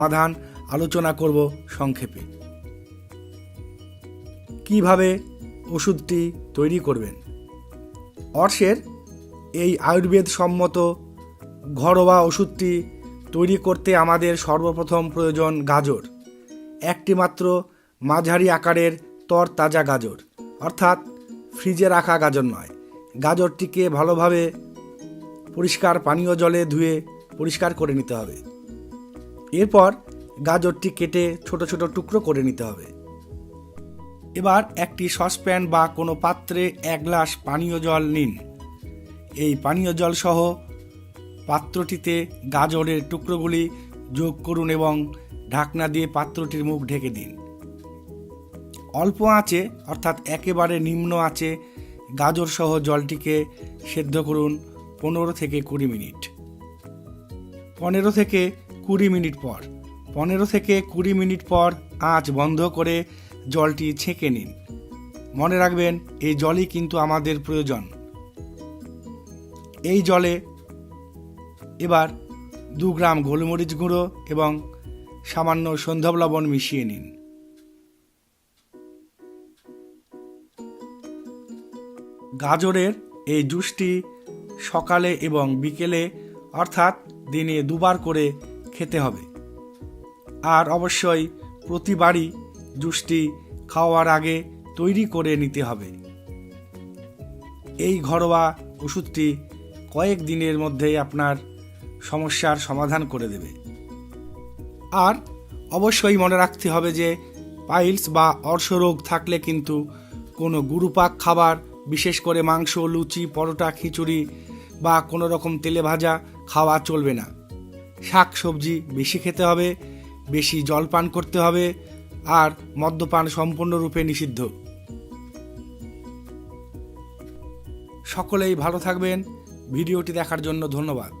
সমাধান আলোচনা করব সংক্ষেপে। কিভাবে ওষুধটি তৈরি করবেন। অর্শের এই আয়ুর্বেদ সম্মত ঘরোয়া ওষুধটি তৈরি করতে আমাদের সর্বপ্রথম প্রয়োজন গাজর। একটি মাত্র মাঝারি আকারের তরতাজা গাজর, অর্থাৎ ফ্রিজে রাখা গাজর নয়। গাজরটিকে ভালোভাবে পরিষ্কার পানীয় জলে ধুয়ে পরিষ্কার করে নিতে হবে। এরপর গাজরটি কেটে ছোট ছোট টুকরো করে নিতে হবে। এবার একটি সসপ্যান বা কোনো পাত্রে 1 গ্লাস পানীয় জল নিন। এই পানীয় জল সহ পাত্রটিতে গাজরের টুকরোগুলি যোগ করুন এবং ঢাকনা দিয়ে পাত্রটির মুখ ঢেকে দিন। অল্প আঁচে অর্থাৎ একেবারে নিম্ন আঁচে গাজর সহ জলটিকে সেদ্ধ করুন 15 থেকে 20 মিনিট। 15 থেকে 20 মিনিট পর 15 থেকে 20 মিনিট পর আঁচ বন্ধ করে জলটি ছেঁকে নিন। মনে রাখবেন, এই জলই কিন্তু আমাদের প্রয়োজন। এই জলে এবার 2 গ্রাম গোলমরিচ গুঁড়ো এবং সামান্য সন্ধব লবণ মিশিয়ে নিন। গাজরের এই জুসটি সকালে এবং বিকেলে অর্থাৎ দিনে 2 বার করে খেতে হবে। আর অবশ্যই প্রতিবারই জুসটি খাওয়ার আগে তৈরি করে নিতে হবে। এই ঘরোয়া ওষুধটি কয়েক দিনের মধ্যেই আপনার সমস্যার সমাধান করে দেবে। আর অবশ্যই মনে রাখতে হবে যে পাইলস বা অর্শরোগ থাকলে কিন্তু কোনো গুরুপাক খাবার, বিশেষ করে মাংস, লুচি, পরোটা, খিচুড়ি বা কোনো রকম তেলে ভাজা খাওয়া চলবে না। শাক সবজি বেশি খেতে হবে, বেশি জল পান করতে হবে, আর মদ্যপান সম্পূর্ণরূপে নিষিদ্ধ। সকলেই ভালো থাকবেন। ভিডিওটি দেখার জন্য ধন্যবাদ।